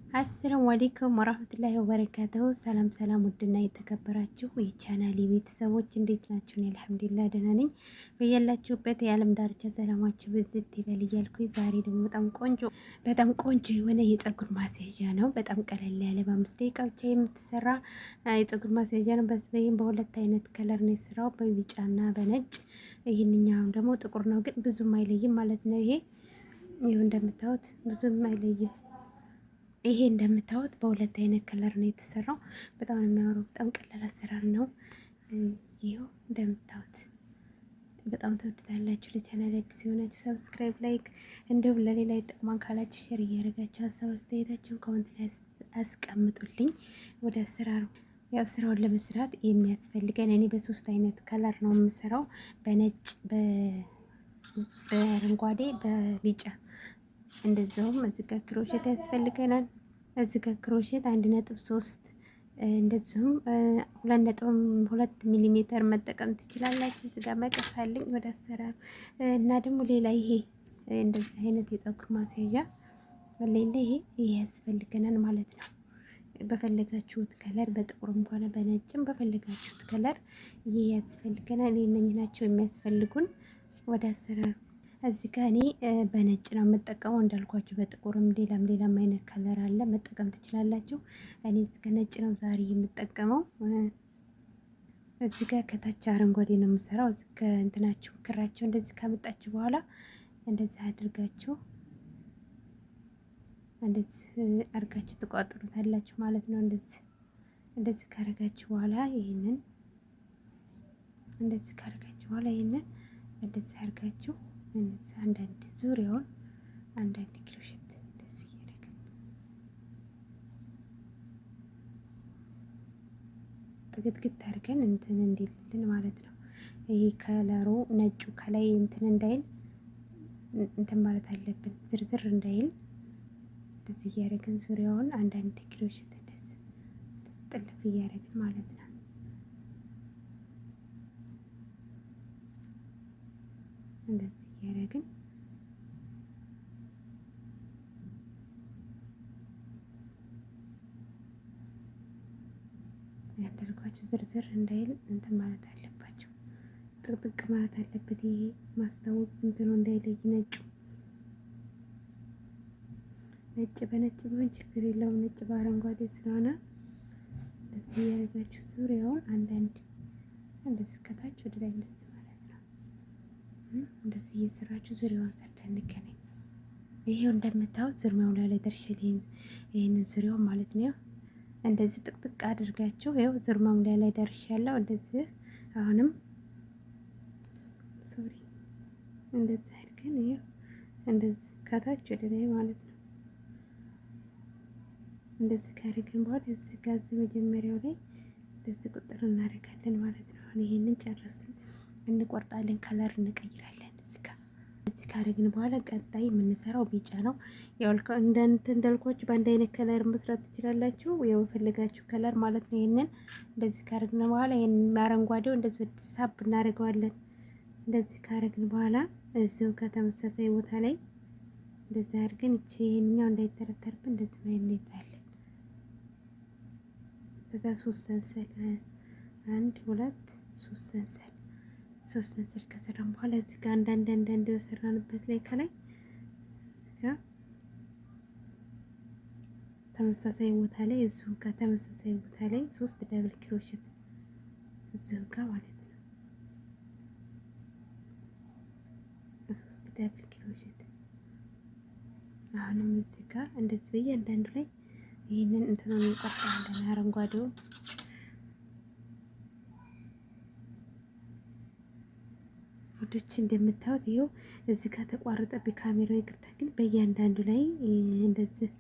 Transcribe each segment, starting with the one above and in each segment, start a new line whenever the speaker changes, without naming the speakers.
አሰላሙ አለይኩም ወራህመቱላሂ ወበረካቱሁ። ሰላም ሰላም፣ ውድና የተከበራችሁ የቻናሌ ቤተሰቦች እንዴት ናችሁ? እኔ አልሐምዱሊላህ ደህና ነኝ። በያላችሁበት የዓለም ዳርቻ ሰላማችሁ ብዝት ይበል እያልኩኝ ዛሬ ደግሞ በጣም ቆንጆ የሆነ የፀጉር ማስያዣ ነው። በጣም ቀለል ያለ በ5 ደቂቃ ብቻ የምትሰራ የፀጉር ማስያዣ ነው። በዚህም በሁለት አይነት ከለር ነው የስራው፣ በቢጫና በነጭ። ይህንኛውም ደግሞ ጥቁር ነው፣ ግን ብዙም አይለይም ማለት ነው። ይሄ እንደምታዩት ብዙም አይለይም። ይሄ እንደምታዩት በሁለት አይነት ከለር ነው የተሰራው። በጣም ነው የሚያምረው። በጣም ቀላል አሰራር ነው። ይሄው እንደምታዩት በጣም ተወዱታላችሁ። ለቻናል አዲስ የሆናችሁ ሰብስክራይብ፣ ላይክ እንዲሁም ለሌላ ይጠቅማን ካላችሁ ሼር እያደረጋችሁ ሀሳብ አስተያየታችሁን ኮሜንት ላይ አስቀምጡልኝ። ወደ አሰራሩ ያው ስራውን ለመስራት የሚያስፈልገን እኔ በሶስት አይነት ከለር ነው የምሰራው፣ በነጭ፣ በአረንጓዴ፣ በቢጫ። እንደዚሁም እዚህ ጋር ክሮሼት ያስፈልገናል። እዚህ ጋር ክሮሼት 1.3 እንደዚሁም 2.2 ሚሊ ሜትር መጠቀም ትችላላችሁ። እዚህ ጋር መቀስ አለኝ ወደ አሰራሩ እና ደግሞ ሌላ ይሄ እንደዚህ አይነት የፀጉር ማስያዣ ሌላ ይሄ ያስፈልገናል ማለት ነው። በፈለጋችሁት ከለር በጥቁርም ሆነ በነጭም በፈለጋችሁት ከለር ይሄ ያስፈልገናል። እነኚህ ናቸው የሚያስፈልጉን። ወደ አሰራሩ እዚህ ጋር እኔ በነጭ ነው የምጠቀመው። እንዳልኳችሁ በጥቁርም ሌላም አይነት ከለር አለ፣ መጠቀም ትችላላችሁ። እኔ እዚህ ጋር ነጭ ነው ዛሬ የምጠቀመው። እዚህ ጋር ከታች አረንጓዴ ነው የምሰራው። እዚህ ጋር እንትናችሁ ክራቸው እንደዚህ ካመጣችሁ በኋላ እንደዚህ አድርጋችሁ እንደዚህ አድርጋችሁ ትቋጥሩታላችሁ ማለት ነው። እንደዚህ ካረጋችሁ በኋላ ይሄንን እንደዚህ አድርጋችሁ እነዚህ አንዳንድ ዙሪያውን አንዳንድ ክሮሼት እንደዚህ እያደረግን ጥግትግት አድርገን እንትን እንዲልልን ማለት ነው። ይሄ ከለሩ ነጩ ከላይ እንትን እንዳይል እንትን ማለት አለብን፣ ዝርዝር እንዳይል እንደዚህ እያደረግን ዙሪያውን አንዳንድ ክሮሼት እንደዚህ ጥልፍ እያደረግን ማለት ነው። እንደዚህ እያደረግን ያደርጓችሁ ዝርዝር እንዳይል እንትን ማለት አለባቸው። ጥቅጥቅ ማለት አለበት። ይሄ ማስታወቅ እንትኑ እንዳይለይ ነጭ በነጭ ቢሆን ችግር የለውም። ነጭ በአረንጓዴ ስለሆነ እንደዚህ እያደረጋችሁ ዙሪያውን አንዳንድ እንደዚህ ከታች ወደ ላይ እንደዚህ እንደዚህ እየሰራችሁ ዙሪያውን ሰርታ እንገናኝ። ይሄው እንደምታዩት ዙሪያው ላይ ደርሼ ይሄንን ዙሪያውን ማለት ነው እንደዚህ ጥቅጥቅ አድርጋችሁ ይሄው ዙሪያው ላይ ደርሻለሁ። እንደዚህ አሁንም እንደዚህ አድርገን ይሄው እንደዚህ ከታች ወደ ላይ ማለት ነው። እንደዚህ ካደረግን በኋላ እዚህ ጋር መጀመሪያው ላይ እንደዚህ ቁጥር እናደርጋለን ማለት ነው። አሁን ይሄንን ጨረስን፣ እንቆርጣለን፣ ከለር እንቀይራለን። እዚህ ካደረግን በኋላ ቀጣይ የምንሰራው ቢጫ ነው። ያው እንዳልኳችሁ በአንድ አይነት ከለር መስራት ትችላላችሁ፣ ያው የፈለጋችሁ ከለር ማለት ነው። ይሄንን እንደዚህ ካደረግን በኋላ ይሄንን አረንጓዴው እንደዚህ ወደ ሳብ እናደርገዋለን። እንደዚህ ካደረግን በኋላ እዚሁ ከተመሳሳይ ቦታ ላይ እንደዚህ አድርገን ይሄንኛው እንዳይተረተርብን እንደዚህ ላይ እንይዛለን። ከዛ 3 ሰንሰል 1 2 3 ሰንሰል 3 ሰንሰል ከሰራን በኋላ እዚህ ጋር አንዳንድ የሰራንበት ላይ ከላይ እዚህ ጋር ተመሳሳይ ቦታ ላይ እዚሁ ጋር ተመሳሳይ ቦታ ላይ 3 ደብል ክሮሼት እዚሁ ጋር ማለት ነው። 3 ደብል ክሮሼት አሁንም እዚህ ጋር እንደዚህ በእያንዳንዱ ላይ ይሄንን እንትኑን እንቆርጣለን። አረንጓዴው ወዶች እንደምታዩት ይሄው እዚህ ጋር ተቋረጠብኝ ካሜራው ይቅርታ። ግን በእያንዳንዱ ላይ እንደዚህ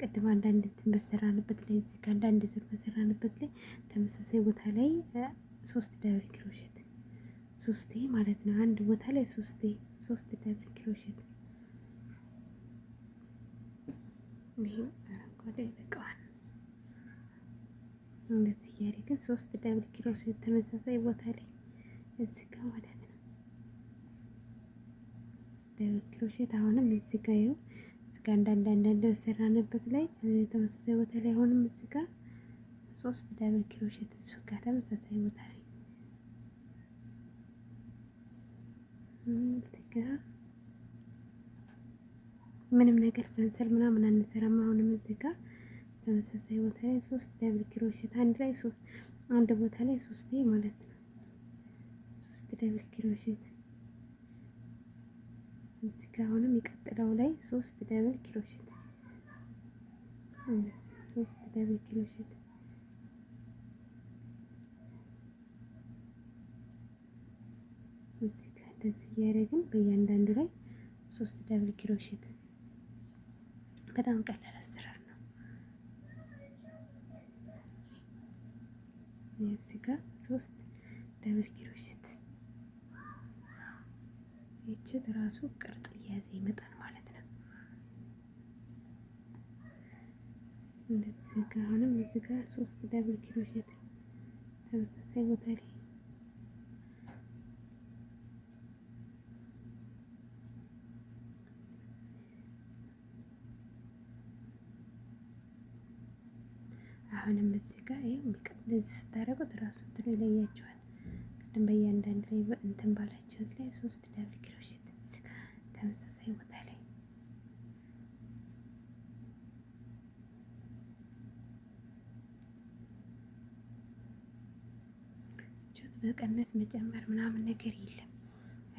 ቅድም አንዳንድ በሰራንበት ላይ እዚህ ጋር አንዳንድ ዙር በሰራንበት ላይ ተመሳሳይ ቦታ ላይ 3 ደብል ክሮሼት 3 ማለት ነው። አንድ ቦታ ላይ 3 ደብል ክሮሼት ይሄ አረንጓዴ ይበቃዋል። እንደዚህ እያደረግን 3 ደብል ክሮሼት ተመሳሳይ ቦታ ላይ እዚህ ጋር ማለት ነው። ደብል ክሮሼት አሁንም እዚህ ጋር ይኸው እዚህ ጋር አንዳንድ በሰራንበት ላይ ተመሳሳይ ቦታ ላይ አሁንም እዚህ ጋር 3 ደብል ክሮሼት እሱ ጋር ተመሳሳይ ቦታ ላይ እዚህ ጋር ምንም ነገር ሰንሰል ምናምን አንሰራም። አሁንም እዚህ ጋር ተመሳሳይ ቦታ ላይ 3 ደብል ክሮሼት አንድ ቦታ ላይ 3 ማለት ነው። 3 ደብል ክሮሼት እዚህ ጋር አሁንም የሚቀጥለው ላይ 3 ደብል ክሮሼት 3 ደብል ክሮሼት እዚህ ጋር እንደዚህ እያደረግን በእያንዳንዱ ላይ 3 ደብል ክሮሼት። በጣም ቀላል አሰራር ነው። እዚህ ጋር 3 ደብል ክሮሼት ይችት ራሱ ቅርጽ እየያዘ ይመጣል ማለት ነው። እንደዚህ ጋር አሁንም እዚህ ጋር 3 ደብል ክሮሼት ተመሳሳይ ቦታ ላይ አሁንም እዚህ ጋር እንደዚህ ስታደርጉት ራሱ እንትኑ ይለያቸዋል። ቅድም በእያንዳንዱ ላይ እንትን ባላችሁት ላይ 3 ደብል ክሮሼት ተመሳሳይ ቦታ ላይ ጆት መቀነስ መጨመር ምናምን ነገር የለም።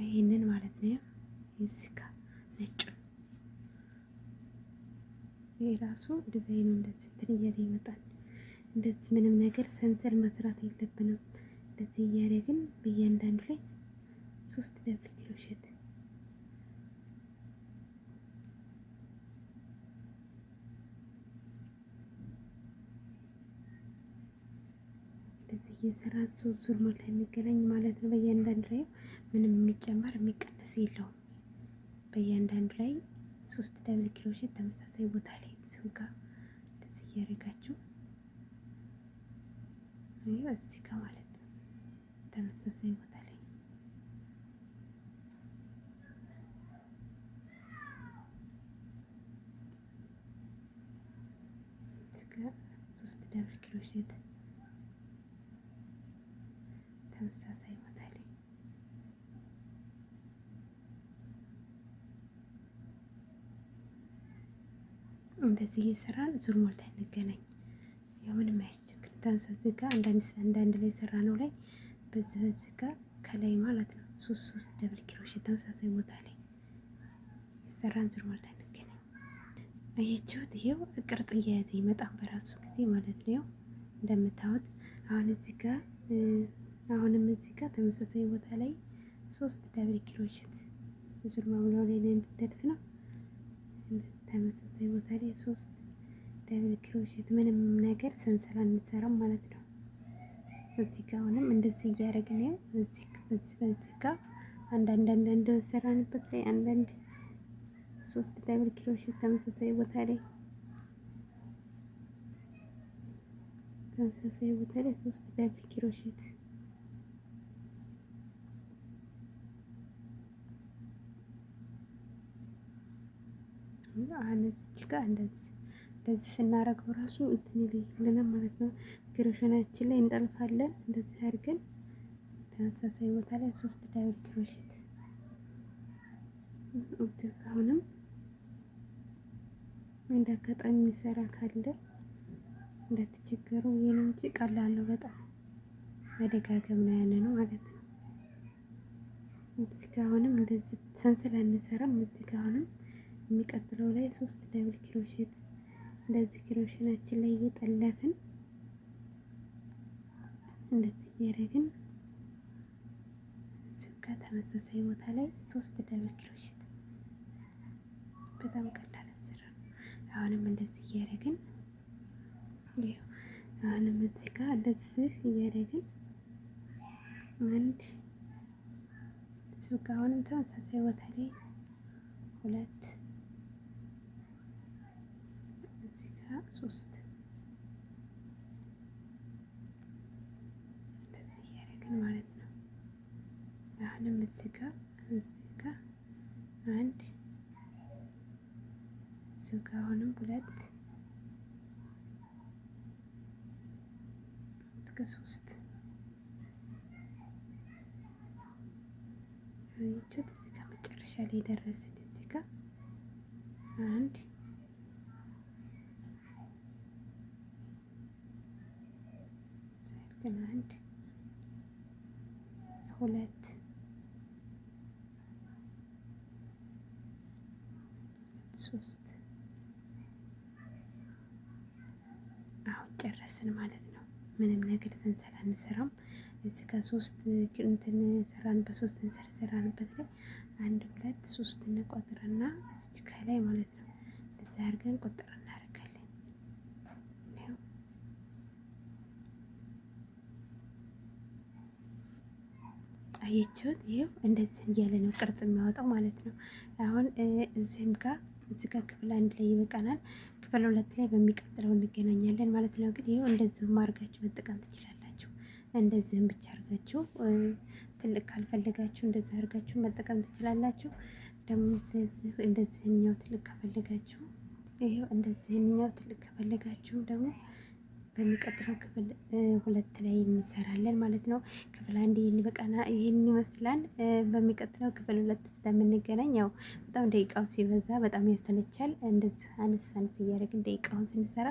ይህንን ማለት ነው። እዚህ ጋር ነጩን ይሄ ራሱ ዲዛይኑ እንደዚህ እንትን እያለ ይመጣል። እንደዚህ ምንም ነገር ሰንሰል መስራት የለብንም። እንደዚህ እያደረግን በእያንዳንዱ ላይ 3 ደብል ክሮሼት እንደዚህ እየሰራ ዙር ሞላ እንገናኝ ማለት ነው። በእያንዳንዱ ላይ ምንም የሚጨመር የሚቀነስ የለውም። በእያንዳንዱ ላይ 3 ደብል ክሮሼት ተመሳሳይ ቦታ ላይ እዚሁ ጋር እንደዚህ እያደረጋችሁ እዚህ ጋር ማለት ነው። ተመሳሳይ ቦታ ላይ እዚህ ጋር 3 ደብል ክሮሼት ተመሳሳይ ቦታ ላይ እንደዚህ እየሰራን ዙር ሞልታ እንገናኝ። ያው ምንም አያስቸግርም። ተመሳሳይ ጋር አንዳንድ ላይ ሰራ ነው ላይ በዚህ ጋር ከላይ ማለት ነው 3 ደብል ክሮሼት ተመሳሳይ ቦታ ላይ የሰራን ዙር ሞልታ እንገናኝ። አያችሁት? ይሄው ቅርጽ እየያዘ ይመጣል በራሱ ጊዜ ማለት ነው። እንደምታዩት አሁን እዚህ ጋር አሁንም እዚህ ጋር ተመሳሳይ ቦታ ላይ 3 ደብል ክሮሼት ዙር ማሙላው ላይ እንደርስ ነው። ተመሳሳይ ቦታ ላይ 3 ደብል ክሮሼት ምንም ነገር ሰንሰል አንሰራም ማለት ነው። እዚህ ጋር አሁንም እንደዚህ እያደረግን ነው። በዚህ ጋር አንዳንድ ሰራንበት ላይ አንዳንድ 3 ደብል ክሮሼት ተመሳሳይ ቦታ ላይ 3 ደብል ክሮሼት እዚህ ጋር እንደዚህ ስናረገው ራሱ እንትን ይልልናል ማለት ነው። ክሮሼናችን ላይ እንጠልፋለን። እንደዚህ አድርገን ተመሳሳይ ቦታ ላይ 3 ደብል ክሮሼት እዚህ ጋር አሁንም እንደ አጋጣሚ የሚሰራ ካለ እንዳትቸገሩ። ይሄን እንጂ ቀላል ነው በጣም መደጋገም ነው ያንን ማለት ነው። እዚህ ጋር አሁንም እንደዚህ ሰንሰል አንሰራም። እዚህ ጋር አሁንም የሚቀጥለው ላይ 3 ደብል ክሮሼት እንደዚህ ክሮሼናችን ላይ እየጠለፍን እንደዚህ እያደረግን እዚሁ ጋር ተመሳሳይ ቦታ ላይ 3 ደብል ክሮሼት በጣም ቀላል አሰራር። አሁንም እንደዚህ እያደረግን አሁንም እዚህ ጋር እንደዚህ እያደረግን አንድ እዚሁ ጋር አሁንም ተመሳሳይ ቦታ ላይ 2 እዚህ ጋር 3 እንደዚህ እያደረግን ማለት ነው። አሁንም እዚህ ጋር አንድ እዚሁ ጋር አሁንም 2 እስከ 3 አያችሁት። እዚህ ጋር መጨረሻ ላይ ደረስን። እዚህ ጋር 1 ግን 1 2 3 አሁን ጨረስን ማለት ነው። ምንም ነገር ሰንሰል አንሰራም። እዚህ ጋር 3 እንትን ሰራን፣ በ3 ሰንሰል ሰራንበት ላይ 1 2 3 እንቆጥርና እዚህ ከላይ ማለት ነው እንደዛ አድርገን ቁጥር እናደርጋለን። አያችሁት? ይኸው እንደዚህ እያለ ነው ቅርጽ የሚያወጣው ማለት ነው። አሁን እዚህ ጋር ክፍል 1 ላይ ይበቃናል። ክፍል 2 ላይ በሚቀጥለው እንገናኛለን ማለት ነው። ግን ይኸው እንደዚሁም አድርጋችሁ መጠቀም ትችላላችሁ። እንደዚህም ብቻ አድርጋችሁ ትልቅ ካልፈለጋችሁ እንደዚህ አድርጋችሁ መጠቀም ትችላላችሁ። ደግሞ እንደዚህኛው ትልቅ ከፈለጋችሁ ይኸው እንደዚህኛው ትልቅ ከፈለጋችሁ ደግሞ በሚቀጥለው ክፍል 2 ላይ እንሰራለን ማለት ነው። ክፍል 1 ይህን ይመስላል። በሚቀጥለው ክፍል 2 ስለምንገናኝ ያው በጣም ደቂቃው ሲበዛ በጣም ያሰለቻል። እንደዚህ አነስ እያደረግን ደቂቃውን ስንሰራ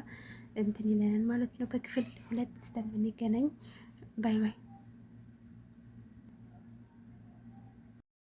እንትን ይለናል ማለት ነው። በክፍል 2 ስለምንገናኝ ባይ ባይ።